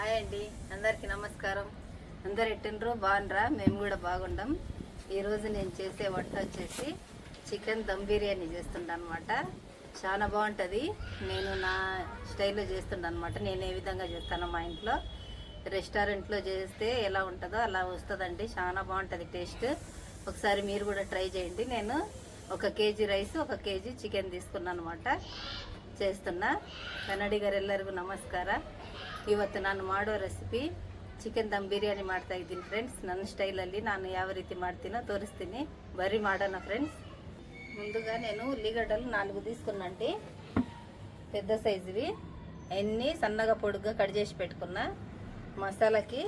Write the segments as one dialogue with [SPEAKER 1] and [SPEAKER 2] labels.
[SPEAKER 1] Hi అండి, అందరికీ నమస్కారం. అందరు ఎట్టినరు బాగుండ్రా? మేము కూడా బాగుండం. ఈరోజు నేను చేసే వంట వచ్చేసి చికెన్ దమ్ బిర్యానీ చేస్తుంటా అనమాట. చాలా బాగుంటుంది. నేను నా స్టైల్లో చేస్తుంటా అనమాట. నేను ఏ విధంగా చేస్తానో మా ఇంట్లో రెస్టారెంట్లో చేస్తే ఎలా ఉంటుందో అలా వస్తుందండి. చాలా బాగుంటుంది టేస్ట్. ఒకసారి మీరు కూడా ట్రై చేయండి. నేను 1 kg రైస్ 1 kg చికెన్ తీసుకున్నాను అనమాట. చేస్తున్నా. ಕನ್ನಡಿಗರೆಲ್ಲರಿಗೂ ನಮಸ್ಕಾರ. ಇವತ್ತು ನಾನು ಮಾಡೋ ರೆಸಿಪಿ ಚಿಕನ್ ದಮ್ ಬಿರಿಯಾನಿ ಮಾಡ್ತಾ ಇದ್ದೀನಿ ಫ್ರೆಂಡ್ಸ್. ನನ್ನ ಸ್ಟೈಲಲ್ಲಿ ನಾನು ಯಾವ ರೀತಿ ಮಾಡ್ತೀನೋ ತೋರಿಸ್ತೀನಿ. ಬರ್ರಿ ಮಾಡೋಣ ಫ್ರೆಂడ్స్. ముందుగా నేను ఉల్లిగడ్డలు 4 తీసుకున్నాండి, పెద్ద సైజువి. అన్నీ సన్నగా పొడుగ్గా కట్ చేసి పెట్టుకున్నా. మసాలాకి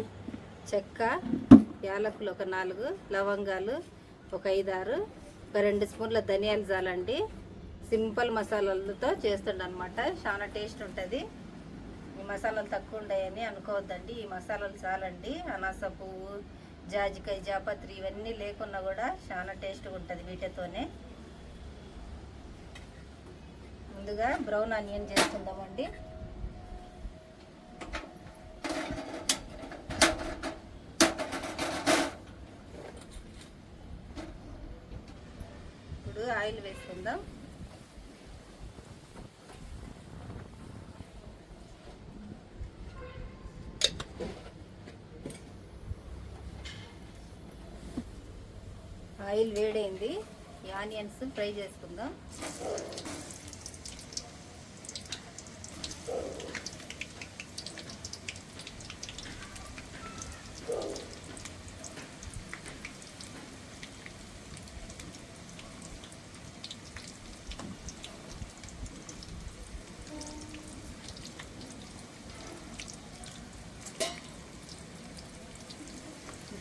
[SPEAKER 1] చెక్క, యాలకులు ఒక 4, లవంగాలు ఒక 5-6, ఒక 2 స్పూన్ల ధనియాలు చాలండి. సింపుల్ మసాలాలతో చేస్తుండ అనమాట. చాలా టేస్ట్ ఉంటుంది. ఈ మసాలాలు తక్కువ ఉంటాయని అనుకోవద్దండి. ఈ మసాలాలు చాలండి. అనాస పువ్వు, జాజికాయ, జాపత్రి ఇవన్నీ లేకున్నా కూడా చాలా టేస్ట్గా ఉంటుంది వీటితోనే. ముందుగా బ్రౌన్ ఆనియన్ చేసుకుందామండి. ఇప్పుడు ఆయిల్ వేసుకుందాం. ఆయిల్ వేడైంది. ఈ ఆనియన్స్ ఫ్రై చేసుకుందాం.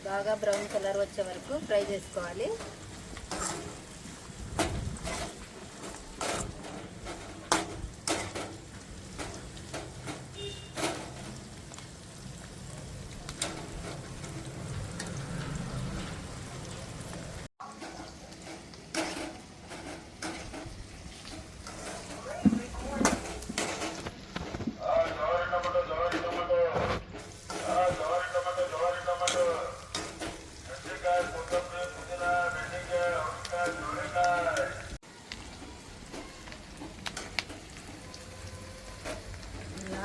[SPEAKER 1] బాగా బ్రౌన్ కలర్ వచ్చే వరకు ఫ్రై చేసుకోవాలి.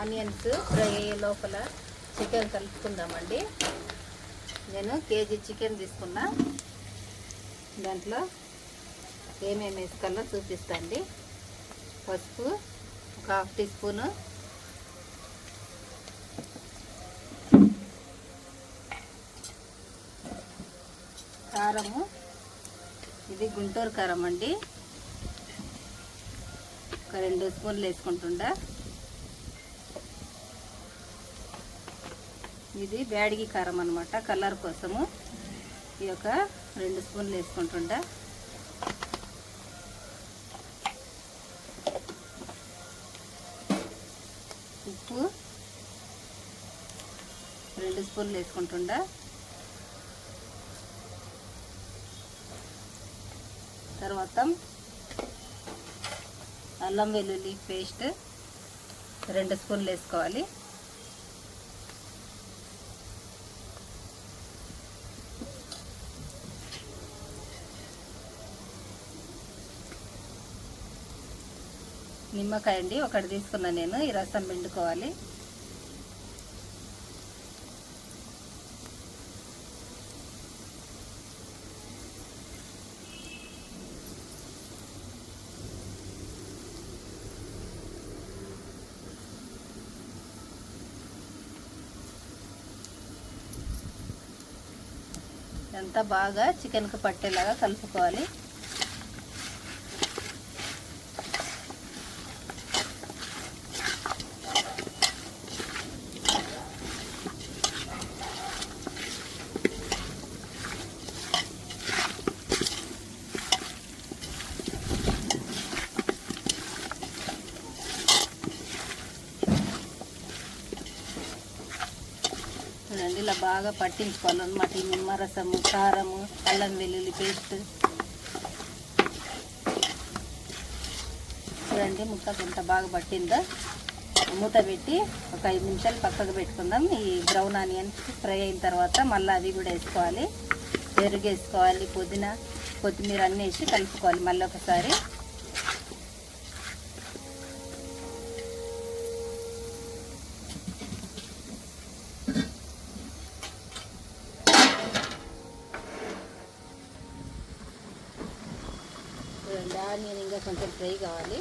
[SPEAKER 1] ఆనియన్స్ ఫ్రై అయ్యే లోపల చికెన్ కలుపుకుందామండి. నేను 1 kg చికెన్ తీసుకున్నా. దాంట్లో ఏమేమి వేసుకోవాలో చూపిస్తాండి. పసుపు ఒక 1/2 టీ స్పూను, కారము, ఇది గుంటూరు కారం అండి, ఒక 2 స్పూన్లు వేసుకుంటుండా. ఇది బ్యాడిగి కారం అనమాట, కలర్ కోసము. ఇది ఒక 2 స్పూన్లు వేసుకుంటుండా. ఉప్పు 2 స్పూన్లు వేసుకుంటుండా. తర్వాత అల్లం వెల్లుల్లి పేస్ట్ 2 స్పూన్లు వేసుకోవాలి. నిమ్మకాయ అండి ఒకటి తీసుకున్నా నేను. ఈ రసం పిండుకోవాలి. అంతా బాగా చికెన్కి పట్టేలాగా కలుపుకోవాలి. చూడండి, ఇలా బాగా పట్టించుకోవాలన్నమాట. ఈ నిమ్మరసము, కారము, అల్లం వెల్లుల్లి పేస్ట్. చూడండి ముక్కకు ఎంత బాగా పట్టిందో. మూత పెట్టి ఒక 5 నిమిషాలు పక్కకు పెట్టుకుందాం. ఈ బ్రౌన్ ఆనియన్స్ ఫ్రై అయిన తర్వాత మళ్ళీ అవి కూడా వేసుకోవాలి. పెరుగు వేసుకోవాలి, పుదీనా కొత్తిమీర అన్నీ వేసి కలుపుకోవాలి. మళ్ళీ ఒకసారి ఆనియన్ ఇంకా కొంచెం ఫ్రై కావాలి.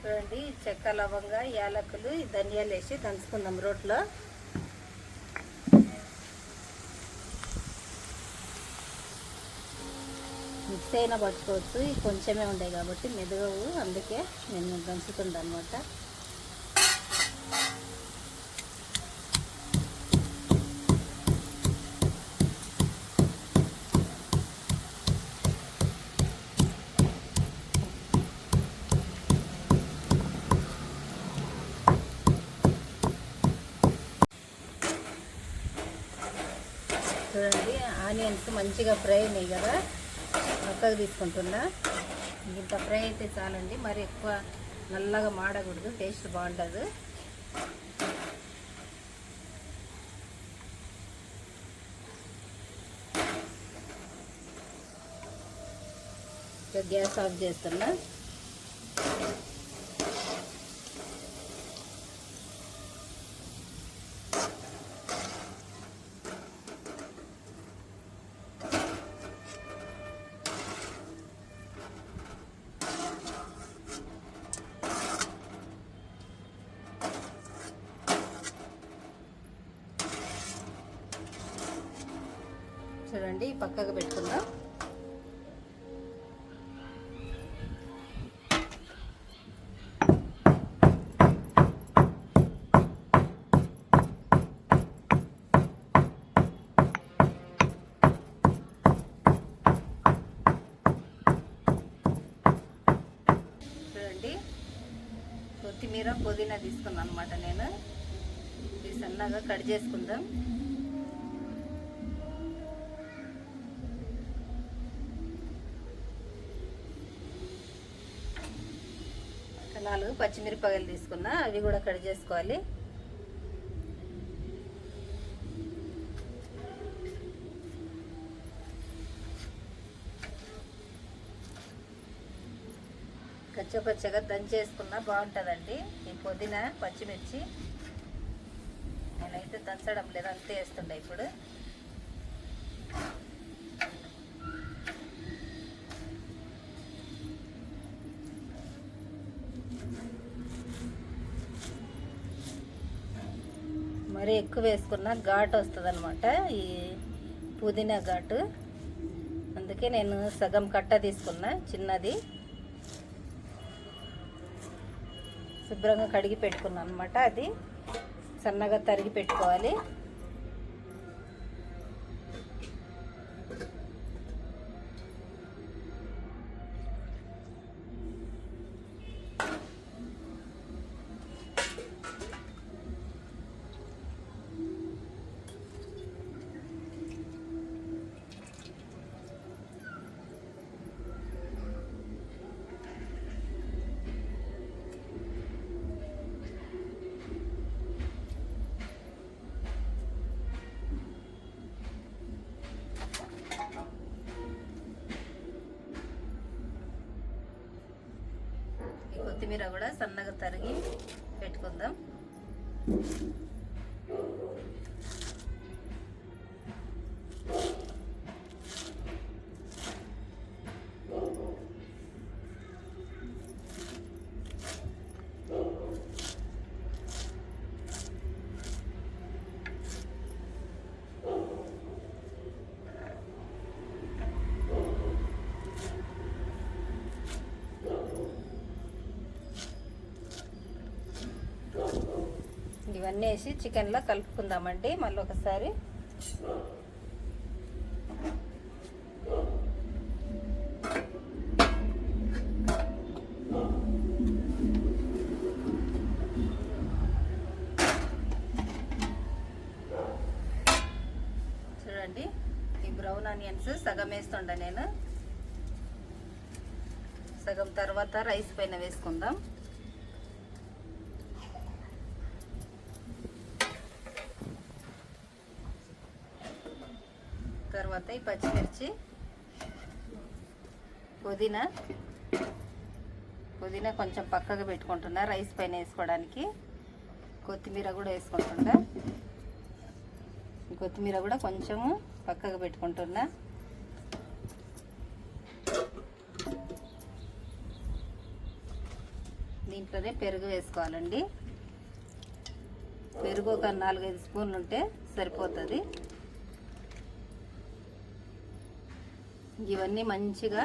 [SPEAKER 1] చూడండి, చెక్క, లవంగ, యాలకులు, ధనియాలు వేసి దంచుకుందాం రోట్లో. మిక్స్ అయినా పట్టుకోవచ్చు, కొంచెమే ఉండే కాబట్టి మెదగవు, అందుకే నేను దంచుతుండే అనమాట. చూడండి, ఆనియన్స్ మంచిగా ఫ్రై అయినాయి కదా, పక్కకు తీసుకుంటున్నా. ఇంత ఫ్రై అయితే చాలండి, మరి ఎక్కువ నల్లగా మాడకూడదు, టేస్ట్ బాగుంటుంది. గ్యాస్ ఆఫ్ చేస్తున్నా. చూడండి, పక్కకు పెట్టుకుందాం. చూడండి, కొత్తిమీర, పుదీనా తీసుకున్నాను అనమాట నేను. ఇది సన్నగా కట్ చేసుకుందాం. నాలుగు పచ్చిమిరపకాయలు తీసుకున్నా, అవి కూడా కట్ చేసుకోవాలి. కచ్చపచ్చగా దంచేసుకున్నా బాగుంటుందండి. ఈ పుదీనా, పచ్చిమిర్చి నేనైతే దంచడం లేదు, అంతే వేస్తుండే ఇప్పుడు. మరి ఎక్కువ వేసుకున్న ఘాటు వస్తుంది అనమాట, ఈ పుదీనా ఘాటు. అందుకే నేను సగం కట్ట తీసుకున్నా, చిన్నది. శుభ్రంగా కడిగి పెట్టుకున్నాను అనమాట. అది సన్నగా తరిగి పెట్టుకోవాలి. కొత్తిమీర కూడా సన్నగా తరిగి పెట్టుకుందాం. ఇవన్నీ వేసి చికెన్లో కలుపుకుందామండి మళ్ళీ ఒకసారి. రైస్ సగం వేస్తుండ నేను. సగం తర్వాత రైస్ పైన వేసుకుందాం. తర్వాత ఈ పచ్చిమిర్చి, పుదీనా కొంచెం పక్కగా పెట్టుకుంటున్నా రైస్ పైన వేసుకోవడానికి. కొత్తిమీర కూడా వేసుకుంటున్నా. కొత్తిమీర కూడా కొంచెము పక్కగా పెట్టుకుంటున్నా. దీంట్లోనే పెరుగు వేసుకోవాలండి. పెరుగు ఒక 4-5 స్పూన్లు ఉంటే సరిపోతుంది. ఇవన్నీ మంచిగా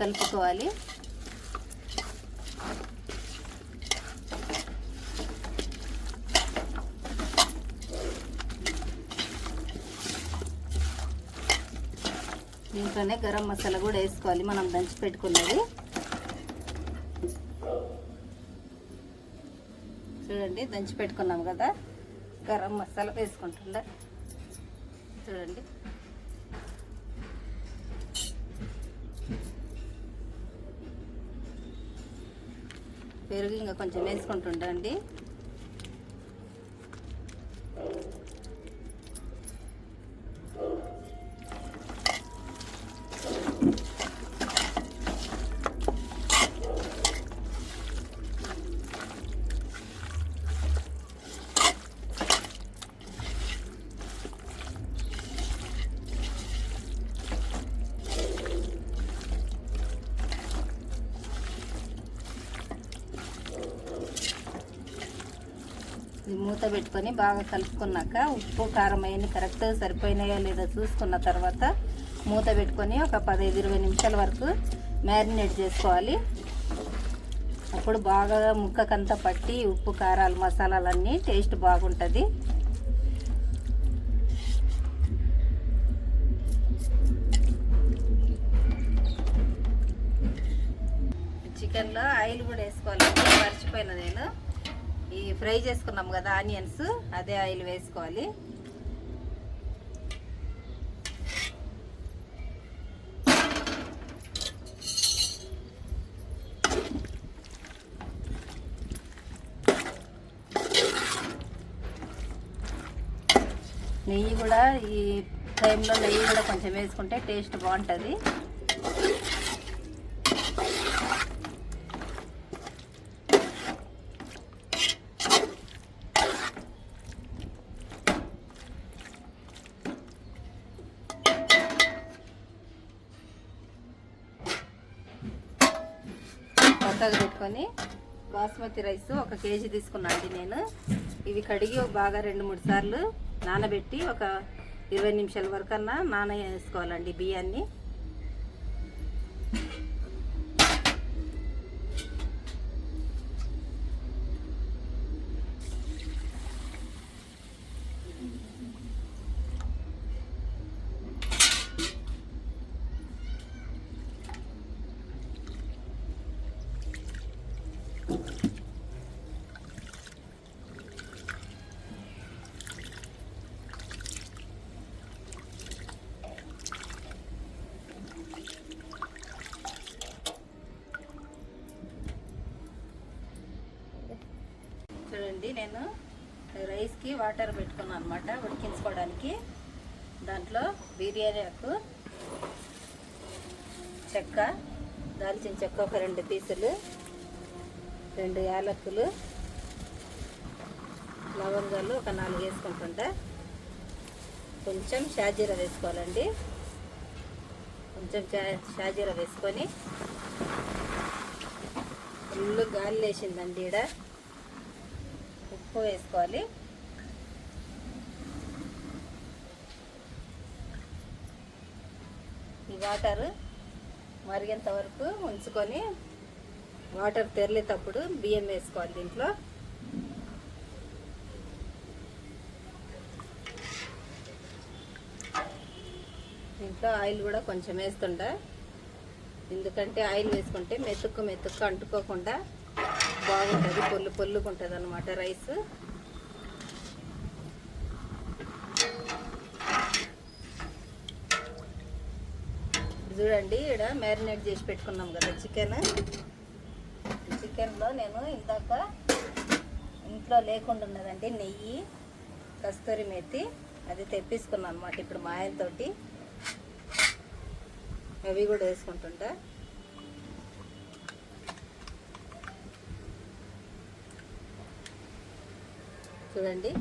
[SPEAKER 1] కలుపుకోవాలి. దీంట్లోనే గరం మసాలా కూడా వేసుకోవాలి, మనం దంచి పెట్టుకున్నది. చూడండి, దంచి పెట్టుకున్నాం కదా, గరం మసాలా వేసుకుంటుందా. చూడండి, పెరుగు ఇంకా కొంచెం వేసుకుంటుండండి. మూత పెట్టుకొని బాగా కలుపుకున్నాక ఉప్పు కారం అవన్నీ కరెక్ట్గా సరిపోయినాయా లేదా చూసుకున్న తర్వాత మూత పెట్టుకొని ఒక 15-20 నిమిషాల వరకు మ్యారినేట్ చేసుకోవాలి. అప్పుడు బాగా ముక్కకంతా పట్టి ఉప్పు కారాలు మసాలాలన్నీ టేస్ట్ బాగుంటుంది. చికెన్లో ఆయిల్ కూడా వేసుకోవాలి, మర్చిపోయిన నేను. ఈ ఫ్రై చేసుకున్నాం కదా ఆనియన్స్, అదే ఆయిల్ వేసుకోవాలి. నెయ్యి కూడా ఈ టైంలో నెయ్యి కూడా కొంచెం వేసుకుంటే టేస్ట్ బాగుంటుంది. పక్కకు పెట్టుకొని బాస్మతి రైస్ 1 కేజీ తీసుకున్నాను నేను. ఇవి కడిగి బాగా 2-3 సార్లు నానబెట్టి ఒక 20 నిమిషాల వరకన్నా వేసుకోవాలండి బియ్యాన్ని. చూడండి, నేను రైస్కి వాటర్ పెట్టుకున్నాను అనమాట ఉడికించుకోవడానికి. దాంట్లో బిర్యానీ ఆకు, చెక్క, దాల్చిన చెక్క ఒక 2 పీసులు, 2 యాలక్కులు, లవంగాలు ఒక 4 వేసుకుంటుంటా. కొంచెం షాజీరా వేసుకోవాలండి. కొంచెం షాజీరా వేసుకొని ఫుల్ గాలి లేచిందండి. ఈడ ఉప్పు వేసుకోవాలి. ఈ వాటర్ మరిగేంత వరకు ఉంచుకొని వాటర్ తెరలేటప్పుడు బియ్యం వేసుకోవాలి. దీంట్లో ఆయిల్ కూడా కొంచెం వేస్తుంటా, ఎందుకంటే ఆయిల్ వేసుకుంటే మెతుక్కు అంటుకోకుండా బాగుంటుంది, పొల్లుగా ఉంటుంది అన్నమాట రైస్. చూడండి, ఇక్కడ మ్యారినేట్ చేసి పెట్టుకున్నాం కదా చికెన్లో నేను ఇందాక ఇంట్లో లేకుండా ఉన్నదండి నెయ్యి, కస్తూరి మేతి, అది తెప్పించుకున్నాను అనమాట. ఇప్పుడు మా ఆయనతోటి అవి కూడా వేసుకుంటుంటా. చూడండి,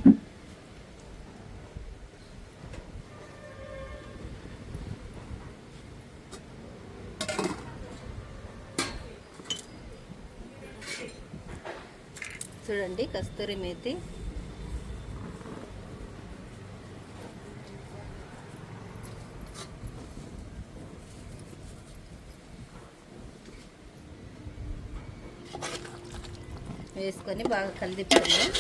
[SPEAKER 1] చూడండి కస్తూరి మేతి, వేసుకొని బాగా కలిదిప్పుకుందాం.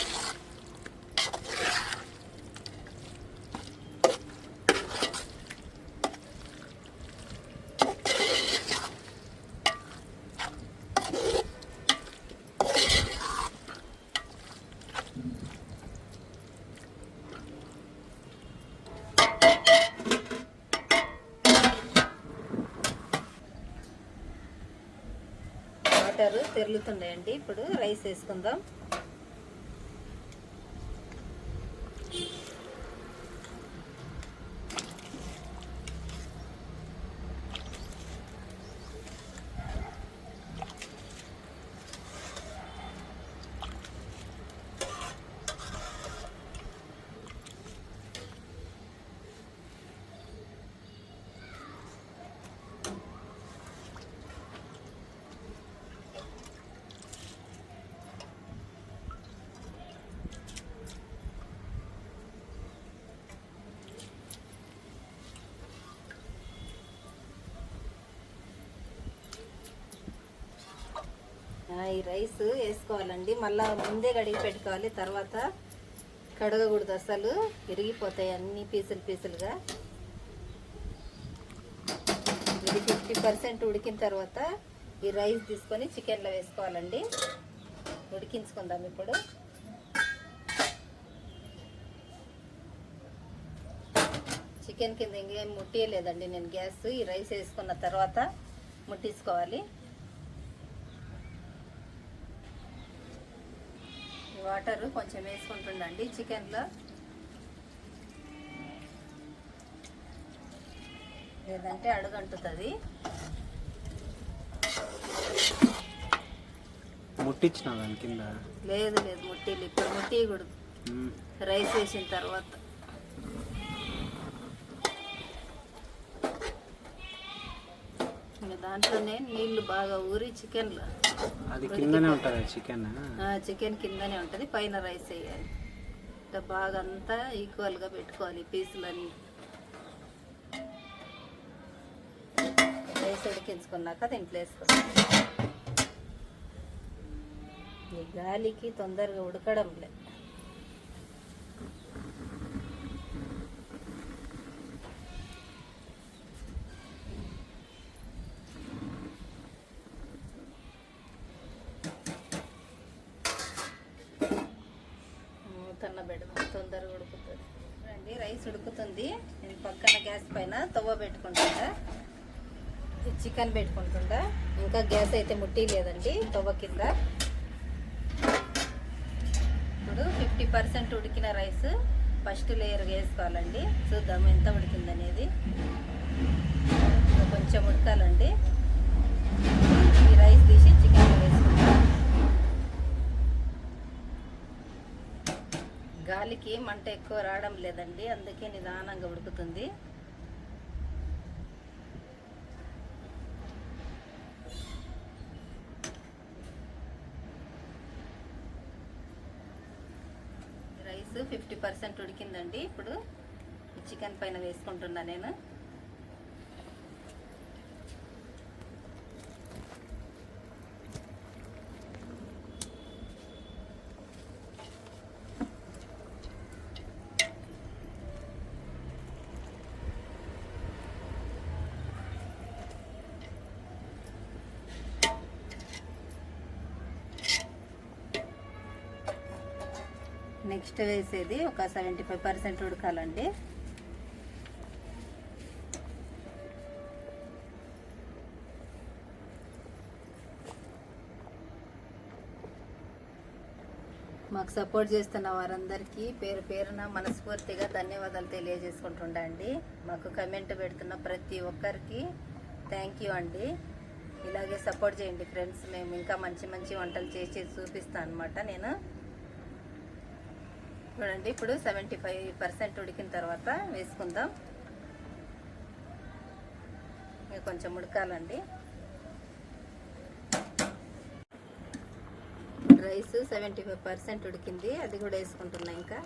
[SPEAKER 1] వాటర్ తెరులుతున్నాయండి. ఇప్పుడు రైస్ వేసుకుందాం. ఈ రైస్ వేసుకోవాలండి. మళ్ళీ ముందే కడిగి పెట్టుకోవాలి, తర్వాత కడగకూడదు, అసలు విరిగిపోతాయి అన్ని పీసులుగా. ఇది 50% ఉడికిన తర్వాత ఈ రైస్ తీసుకొని చికెన్లో వేసుకోవాలండి. ఉడికించుకుందాం. ఇప్పుడు చికెన్ కింద ఇంకేం ముట్టియలేదండి నేను గ్యాస్. ఈ రైస్ వేసుకున్న తర్వాత ముట్టించుకోవాలి. వాటర్ కొంచెం వేసుకుంటుండండి చికెన్లో, లేదంటే అడుగంటుతుంది.
[SPEAKER 2] ముట్టించిన దాని కింద
[SPEAKER 1] లేదు ముట్టిలు ఇప్పుడు ముట్టియకూడదు, రైస్ వేసిన తర్వాత. దాంట్లోనే నీళ్లు బాగా ఊరి చికెన్లో
[SPEAKER 2] అది కిందనే ఉంటుంది.
[SPEAKER 1] చికెన్ కిందనే ఉంటుంది, పైన రైస్ వేయాలి. ఇట్లా బాగా అంతా ఈక్వల్గా పెట్టుకోవాలి పీసులన్నీ. రైస్ ఉడికించుకున్నాక దీంట్లో వేసుకోవాలి. ఈ గాలికి తొందరగా ఉడకడం లేదు. తొందరగా ఉడుకుతుంది. చూడండి రైస్ ఉడుకుతుంది. నేను పక్కన గ్యాస్ పైన తవ్వ పెట్టుకుంటుంటా, చికెన్ పెట్టుకుంటుంటా. ఇంకా గ్యాస్ అయితే ముట్టి లేదండి తవ్వ కింద. ఇప్పుడు 50% ఉడికిన రైస్ ఫస్ట్ లేయర్ వేసుకోవాలండి. చూద్దాం ఎంత ఉడికిందనేది. కొంచెం ఉడకాలండి. ఈ రైస్ తీసి చికెన్లో వేసుకుంటాం. గాలికి మంట ఎక్కువ రావడం లేదండి, అందుకే నిదానంగా ఉడుకుతుంది. రైస్ 50% ఉడికిందండి. ఇప్పుడు చికెన్ పైన వేసుకుంటున్నా నేను. నెక్స్ట్ వేసేది ఒక 75% ఉడకాలండి. మాకు సపోర్ట్ చేస్తున్న వారందరికీ పేరు పేరున మనస్ఫూర్తిగా ధన్యవాదాలు తెలియజేసుకుంటుండండి. మాకు కమెంట్ పెడుతున్న ప్రతి ఒక్కరికి థ్యాంక్ యూ అండి. ఇలాగే సపోర్ట్ చేయండి ఫ్రెండ్స్. మేము ఇంకా మంచి మంచి వంటలు చేసి చూపిస్తాను అనమాట. నేను చూడండి, ఇప్పుడు 75% ఉడికిన తర్వాత వేసుకుందాం. కొంచెం ఉడకాలండి. రైస్ 75% ఉడికింది, అది కూడా వేసుకుంటున్నా. ఇంకా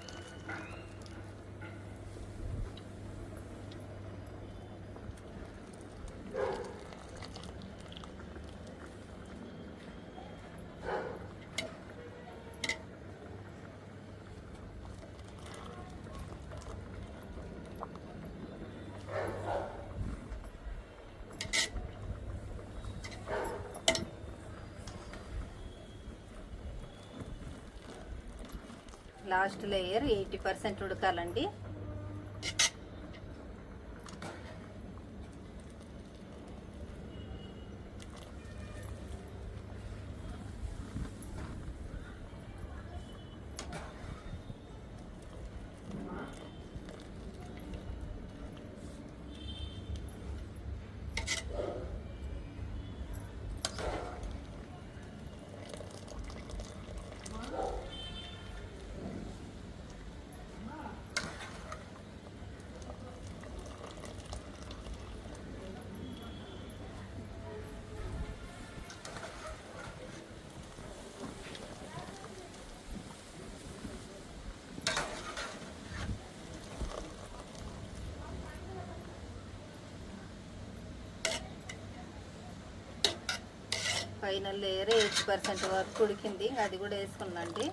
[SPEAKER 1] లాస్ట్ లేయర్ 80% ఉడకాలండి. ఫైనల్ లేయర్ 80% వరకు ఉడికింది, అది కూడా వేసుకున్నాండి.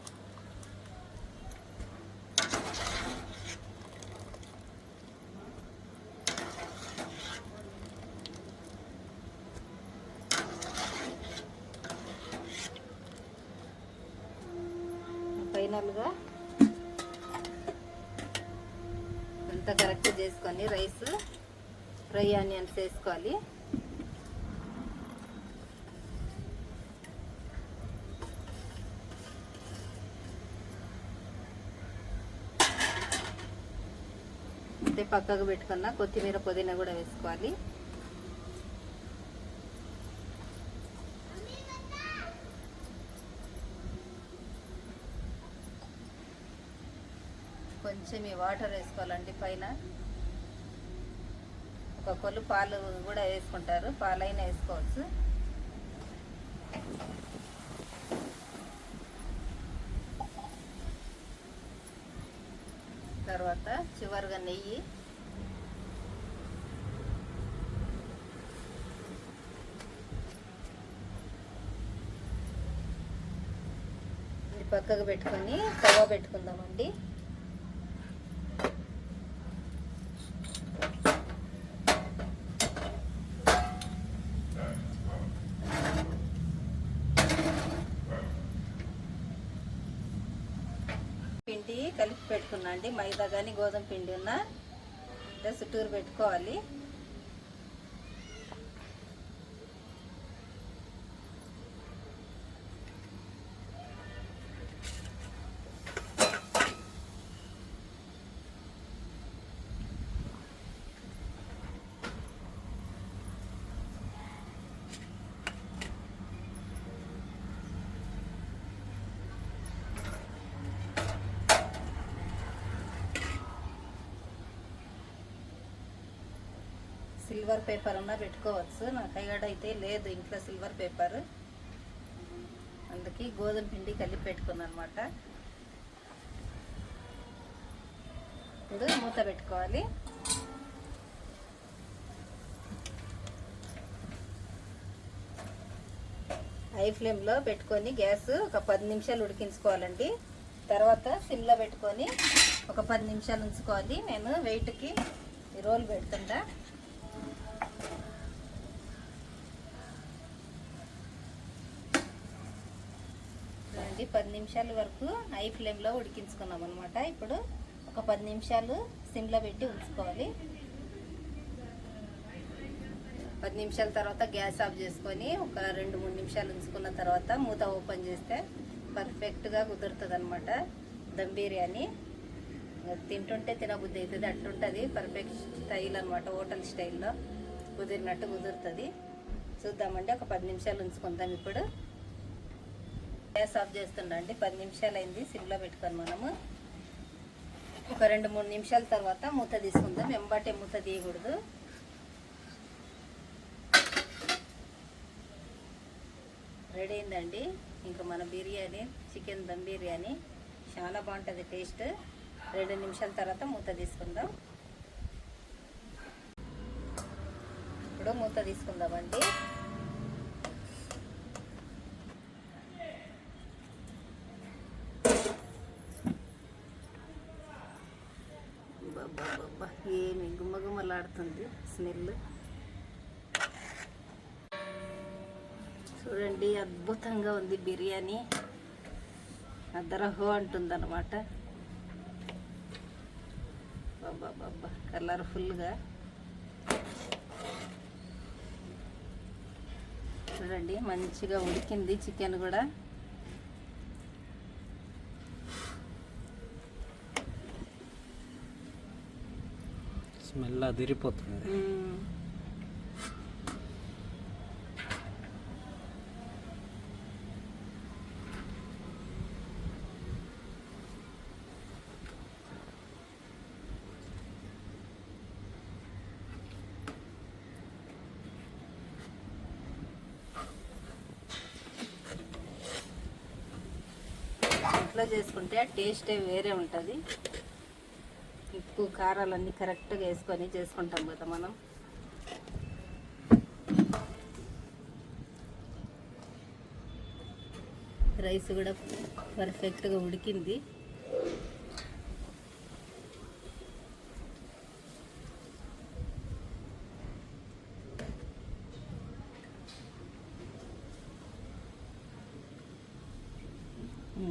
[SPEAKER 1] ఫైనల్గా అంతా కరెక్ట్ చేసుకొని రైస్ ఫ్రై ఆనియన్స్ వేసుకోవాలి. అంటే పక్కకు పెట్టుకున్న కొత్తిమీర పుదీనా కూడా వేసుకోవాలి. కొంచెం ఈ వాటర్ వేసుకోవాలండి. పైన ఒక కొలు పాలు కూడా వేసుకుంటారు, పాలైనా వేసుకోవచ్చు. తర్వాత చివరిగా నెయ్యి. ఇది పక్కకు పెట్టుకొని తవా పెట్టుకుందామండి. పిండి కలిపి పెట్టుకున్నా అండి. మైదా కానీ గోధుమ పిండి ఉన్నా చుట్టూరు పెట్టుకోవాలి. సిల్వర్ పేపర్ ఉన్నా పెట్టుకోవచ్చు. నా కైగడైతే లేదు ఇంట్లో సిల్వర్ పేపర్, అందుకే గోధుమ పిండి కలిపి పెట్టుకున్నాను అనమాట. ఇప్పుడు మూత పెట్టుకోవాలి. హై ఫ్లేమ్లో పెట్టుకొని గ్యాస్ ఒక 10 నిమిషాలు ఉడికించుకోవాలండి. తర్వాత సిమ్లో పెట్టుకొని ఒక 10 నిమిషాలు ఉంచుకోవాలి. నేను వెయిట్కి ఈ రోల్ పెడుతుంటా. చూడండి, 10 నిమిషాల వరకు హై ఫ్లేమ్లో ఉడికించుకున్నాం అనమాట. ఇప్పుడు ఒక 10 నిమిషాలు సిమ్లో పెట్టి ఉంచుకోవాలి. 10 నిమిషాల తర్వాత గ్యాస్ ఆఫ్ చేసుకొని ఒక 2-3 నిమిషాలు ఉంచుకున్న తర్వాత మూత ఓపెన్ చేస్తే పర్ఫెక్ట్గా కుదురుతుంది అనమాట దమ్ బిర్యానీ. తింటుంటే తినబుద్ధి అవుతుంది, అట్టుంటుంది. పర్ఫెక్ట్ స్టైల్ అనమాట, హోటల్ స్టైల్లో కుదిరినట్టు కుదురుతుంది. చూద్దామండి, ఒక 10 నిమిషాలు ఉంచుకుందాం. ఇప్పుడు గ్యాస్ ఆఫ్ చేస్తుండండి. 10 నిమిషాలు అయింది, సిమ్లో పెట్టుకొని మనము ఒక 2-3 నిమిషాల తర్వాత మూత తీసుకుందాం. వెంబటే మూత తీయకూడదు. రెడీ అయిందండి ఇంకా మన బిర్యానీ, చికెన్ దమ్ బిర్యానీ. చాలా బాగుంటుంది టేస్ట్. 2 నిమిషాల తర్వాత మూత తీసుకుందాం. ఇప్పుడు మూత తీసుకుందామండి. బాబా ఏమి గుమ్మగుమ్మలాడుతుంది స్మెల్. చూడండి, అద్భుతంగా ఉంది బిర్యానీ. అద్దరహో అంటుందన్నమాట. బాబా కలర్ఫుల్గా చూడండి, మంచిగా ఉడికింది చికెన్ కూడా.
[SPEAKER 2] స్మెల్ అదిరిపోతుంది.
[SPEAKER 1] ఇంట్లో చేసుకుంటే టేస్టే వేరే ఉంటుంది. ఉప్పు కారాలన్నీ కరెక్ట్గా వేసుకొని చేసుకుంటాం కదా మనం. రైస్ కూడా పర్ఫెక్ట్గా ఉడికింది.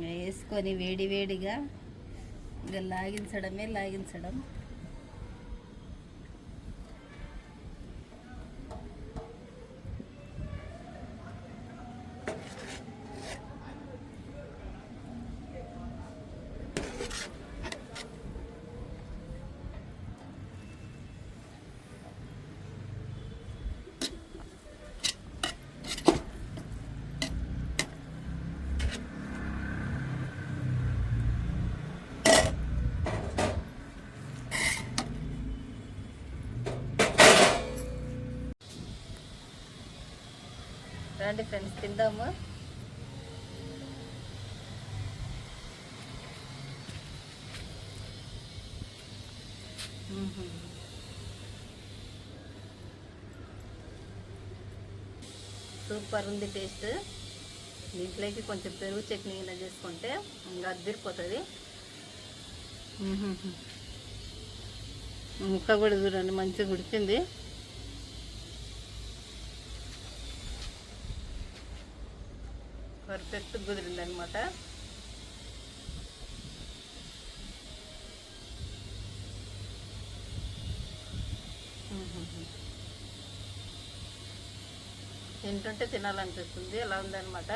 [SPEAKER 1] వేసుకొని వేడి వేడిగా ఇక లాగించడం. రండి ఫ్రెండ్స్, తిందాము. సూపర్ ఉంది టేస్ట్. దీంట్లోకి కొంచెం పెరుగు చట్నీ ఇలా చేసుకుంటే ఇంకా అదిరిపోతుంది. ముక్క కూడా చూడండి, మంచిగా ఉడికింది. పర్ఫెక్ట్ కుదిరిందనమాట. తింటుంటే తినాలనిపిస్తుంది, అలా ఉందన్నమాట.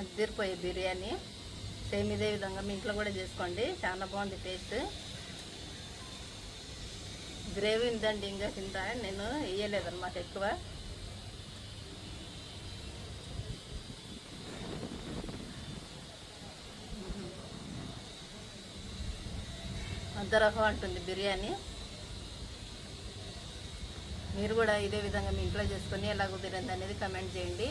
[SPEAKER 1] అదిరిపోయే బిర్యానీ. సేమ్ ఇదే విధంగా మీ ఇంట్లో కూడా చేసుకోండి, చాలా బాగుంది టేస్ట్. గ్రేవీ ఉందండి ఇంకా కింద, నేను వేయలేదన్నమాట ఎక్కువ. అద్దరహో అంటుంది బిర్యానీ. మీరు కూడా ఇదే విధంగా మీ ఇంట్లో చేసుకొని ఎలా కుదిరింది అనేది కమెంట్ చేయండి.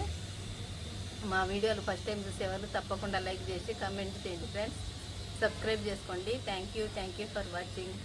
[SPEAKER 1] మా వీడియోలు ఫస్ట్ టైం చూసేవాళ్ళు తప్పకుండా లైక్ చేసి కమెంట్ చేయండి ఫ్రెండ్స్. సబ్స్క్రైబ్ చేసుకోండి. Thank you for watching.